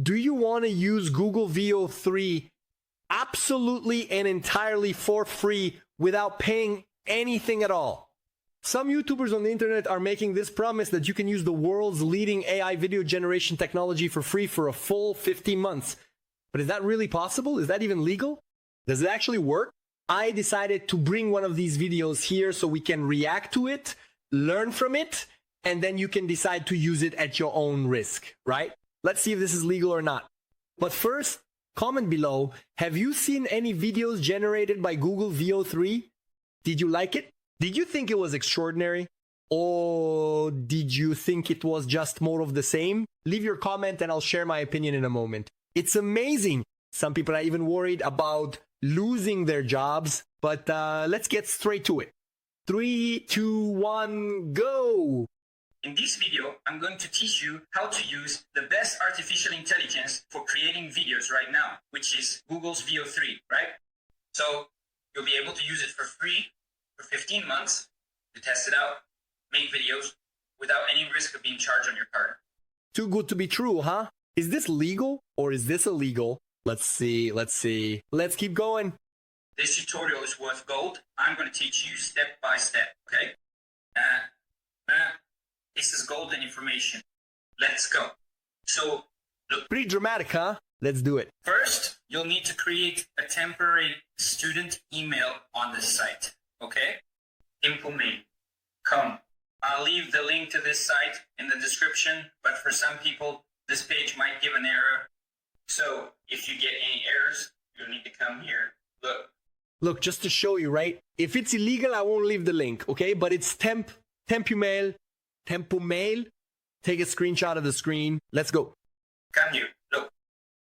Do you want to use Google VEO 3 absolutely and entirely for free without paying anything at all? Some YouTubers on the internet are making this promise that you can use the world's leading AI video generation technology for free for a full 15 months. But is that really possible? Is that even legal? Does it actually work? I decided to bring one of these videos here so we can react to it, learn from it, and then you can decide to use it at your own risk, right? Let's see if this is legal or not. But first, comment below, have you seen any videos generated by Google VEO 3? Did you like it? Did you think it was extraordinary? Or did you think it was just more of the same? Leave your comment and I'll share my opinion in a moment. It's amazing. Some people are even worried about losing their jobs, but let's get straight to it. 3, 2, 1, go! In this video, I'm going to teach you how to use the best artificial intelligence for creating videos right now, which is Google's VEO 3, right? So you'll be able to use it for free for 15 months to test it out, make videos without any risk of being charged on your card. Too good to be true, huh? Is this legal or is this illegal? Let's see. Let's keep going. This tutorial is worth gold. I'm going to teach you step by step, okay? This is golden information. Let's go. So, look. Pretty dramatic, huh? Let's do it. First, you'll need to create a temporary student email on this site, okay? Simple mail. Come. I'll leave the link to this site in the description, but for some people, this page might give an error. So, if you get any errors, you'll need to come here. Look, just to show you, right? If it's illegal, I won't leave the link, okay? But it's Tempumail. Take a screenshot of the screen. Let's go. Come here. Look.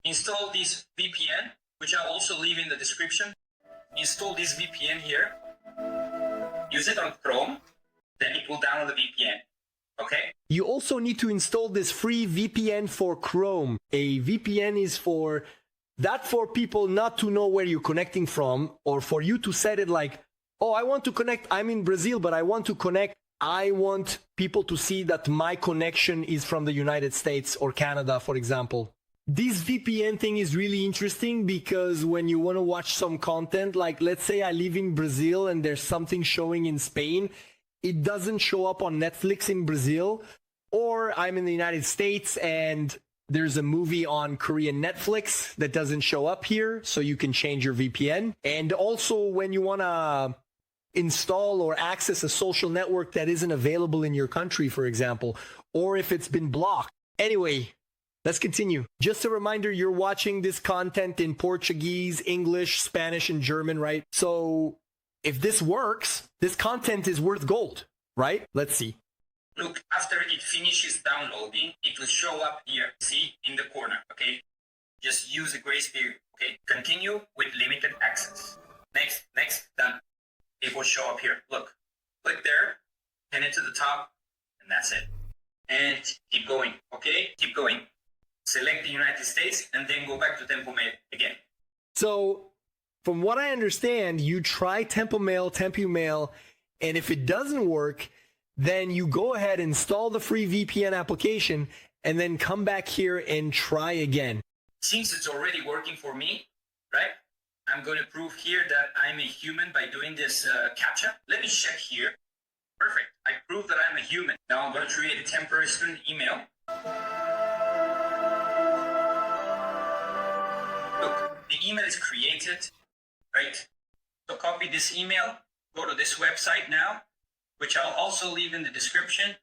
Install this VPN, which I'll also leave in the description. Install this VPN here. Use it on Chrome. Then it will download the VPN. Okay? You also need to install this free VPN for Chrome. A VPN is for people not to know where you're connecting from, or for you to set it like, oh, I want to connect. I'm in Brazil, but I want to connect. I want people to see that my connection is from the United States or Canada, for example. This VPN thing is really interesting because when you want to watch some content, like let's say I live in Brazil and there's something showing in Spain, it doesn't show up on Netflix in Brazil, or I'm in the United States and there's a movie on Korean Netflix that doesn't show up here, so you can change your VPN. And also when you want to install or access a social network that isn't available in your country, for example, or if it's been blocked. Anyway, let's continue. Just a reminder, you're watching this content in Portuguese, English, Spanish, and German, right? So if this works, this content is worth gold, right? Let's see. Look, after it finishes downloading, it will show up here, see, in the corner, okay? Just use the grace period, okay? Continue with limited access. Next, done. It will show up here. Look, click there, pin it to the top, and that's it. And keep going, okay? Keep going. Select the United States, and then go back to Tempumail again. So, from what I understand, you try Tempumail, and if it doesn't work, then you go ahead, install the free VPN application, and then come back here and try again. Since it's already working for me, right? I'm going to prove here that I'm a human by doing this CAPTCHA. Let me check here. Perfect. I proved that I'm a human. Now I'm going to create a temporary student email. Look, the email is created, right? So copy this email, go to this website now, which I'll also leave in the description,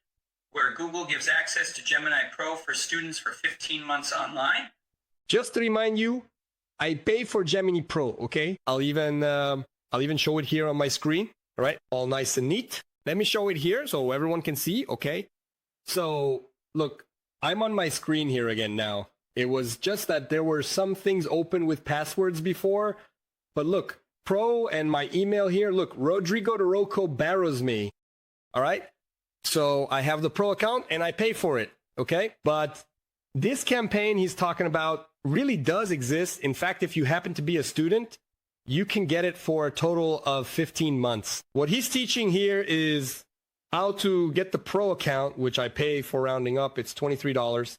where Google gives access to Gemini Pro for students for 15 months online. Just to remind you, I pay for Gemini Pro, okay? I'll even show it here on my screen, all right? All nice and neat. Let me show it here so everyone can see, okay? So, look, I'm on my screen here again now. It was just that there were some things open with passwords before, but look, Pro and my email here, look, Rodrigo de Rocco borrows me, all right? So I have the Pro account and I pay for it, okay? But this campaign he's talking about really does exist. In fact, if you happen to be a student, you can get it for a total of 15 months. What he's teaching here is how to get the Pro account, which I pay for rounding up. It's $23.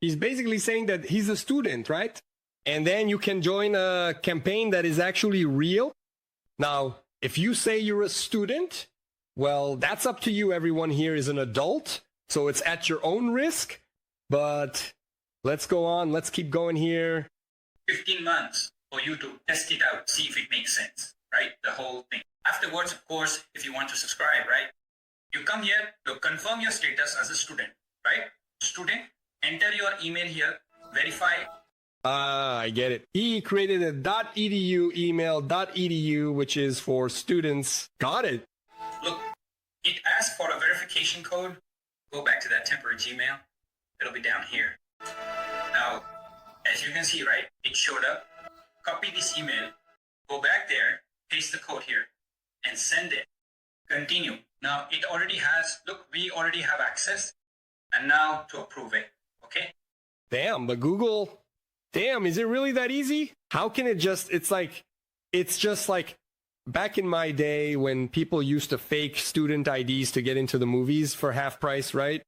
He's basically saying that he's a student, right? And then you can join a campaign that is actually real. Now, if you say you're a student, well, that's up to you. Everyone here is an adult, so it's at your own risk. But let's go on. Let's keep going here. 15 months for you to test it out, see if it makes sense, right? The whole thing. Afterwards, of course, if you want to subscribe, right? You come here to confirm your status as a student, right? Student, enter your email here, verify. I get it. He created a .edu email, .edu, which is for students. Got it. Look, it asks for a verification code. Go back to that temporary Gmail. It'll be down here. Now, as you can see, right, it showed up. Copy this email, go back there, paste the code here, and send it. Continue. Now, it already has, look, we already have access. And now to approve it, okay? Damn, but Google, damn, is it really that easy? How can it just, it's just like back in my day when people used to fake student IDs to get into the movies for half price, right?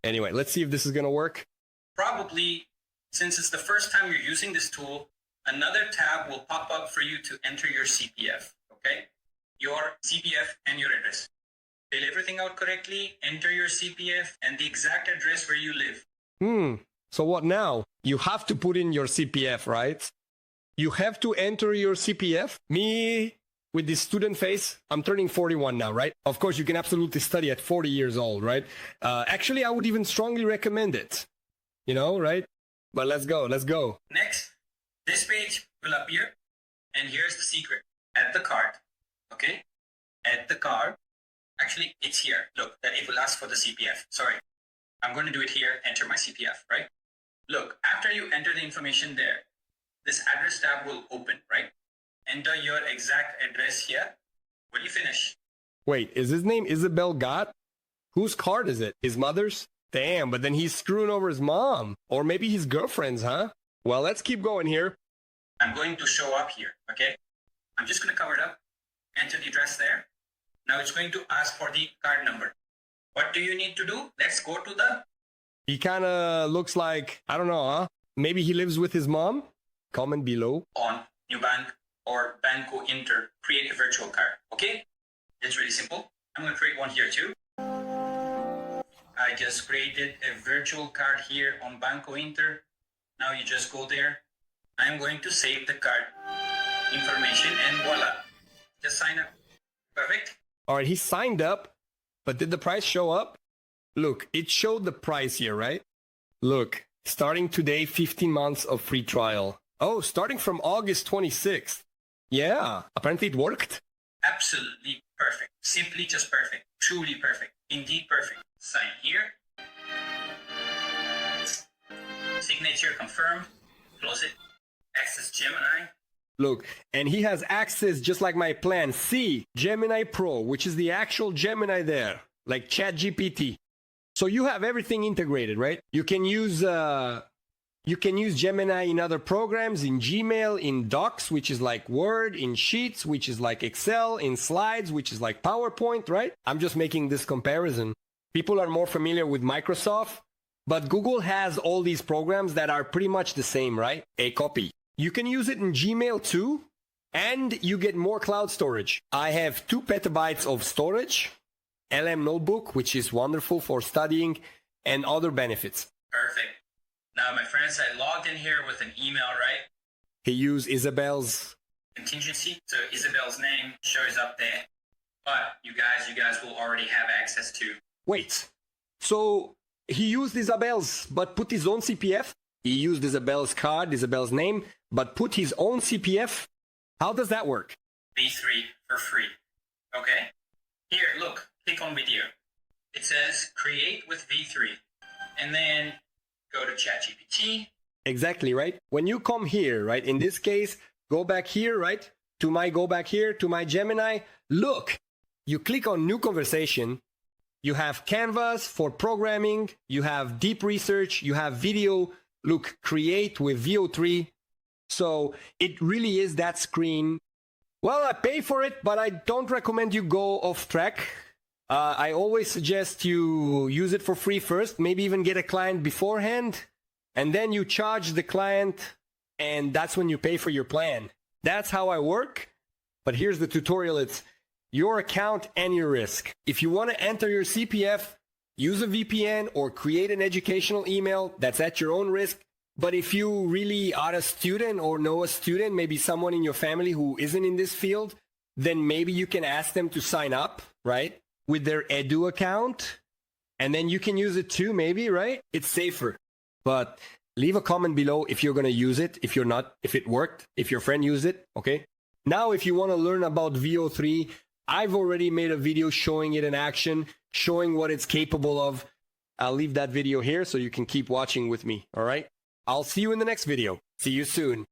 Anyway, let's see if this is going to work. Probably, since it's the first time you're using this tool, another tab will pop up for you to enter your CPF, okay? Your CPF and your address. Fill everything out correctly, enter your CPF and the exact address where you live. So what now? You have to put in your CPF, right? You have to enter your CPF. Me, with this student face, I'm turning 41 now, right? Of course, you can absolutely study at 40 years old, right? Actually, I would even strongly recommend it, you know, right? But let's go, let's go. Next, this page will appear, and here's the secret. Add the card, okay? Add the card. Actually, it's here. Look, that it will ask for the CPF. Sorry. I'm going to do it here, enter my CPF, right? Look, after you enter the information there, this address tab will open, right? Enter your exact address here. When you finish. Wait, is his name Isabel Gott? Whose card is it? His mother's? Damn, but then he's screwing over his mom. Or maybe his girlfriend's, huh? Well, let's keep going here. I'm going to show up here, okay? I'm just going to cover it up. Enter the address there. Now it's going to ask for the card number. What do you need to do? Let's go to the... He kind of looks like, I don't know, huh? Maybe he lives with his mom? Comment below. On New Bank or Banco Inter, create a virtual card, okay? It's really simple. I'm going to create one here too. I just created a virtual card here on Banco Inter. Now you just go there. I'm going to save the card information and voila. Just sign up. Perfect. All right, he signed up, but did the price show up? Look, it showed the price here, right? Look, starting today, 15 months of free trial. Oh, starting from August 26th. Yeah, apparently it worked. Absolutely perfect. Simply just perfect. Truly perfect. Indeed perfect. Sign here. Signature confirmed. Close it. Access Gemini. Look, and he has access just like my plan C, Gemini Pro, which is the actual Gemini there, like ChatGPT. So you have everything integrated, right? You can use Gemini in other programs, in Gmail, in Docs, which is like Word, in Sheets, which is like Excel, in Slides, which is like PowerPoint, right? I'm just making this comparison. People are more familiar with Microsoft, but Google has all these programs that are pretty much the same, right? A copy. You can use it in Gmail too, and you get more cloud storage. I have 2 petabytes of storage, LM Notebook, which is wonderful for studying, and other benefits. Perfect. Now, my friends, I logged in here with an email, right? He used Isabel's contingency, so Isabel's name shows up there. But you guys will already have access to. Wait, so he used Isabel's, but put his own CPF? He used Isabel's card, Isabel's name, but put his own CPF? How does that work? V3 for free. Okay? Here, look, click on video. It says create with V3. And then go to ChatGPT. Exactly, right? When you come here, right, in this case, go back here, right? Go back here to my Gemini. Look, you click on new conversation. You have Canvas for programming. You have deep research. You have video. Look, create with VO3. So it really is that screen. Well, I pay for it, but I don't recommend you go off track. I always suggest you use it for free first, maybe even get a client beforehand. and then you charge the client, and that's when you pay for your plan. That's how I work. But here's the tutorial. It's your account and your risk. If you want to enter your CPF, use a VPN or create an educational email. That's at your own risk. But if you really are a student or know a student, maybe someone in your family who isn't in this field, then maybe you can ask them to sign up, right, with their Edu account. And then you can use it too, maybe, right? It's safer. But leave a comment below if you're going to use it, if you're not, if it worked, if your friend used it, okay? Now, if you want to learn about VEO3, I've already made a video showing it in action, showing what it's capable of. I'll leave that video here so you can keep watching with me, all right? I'll see you in the next video. See you soon.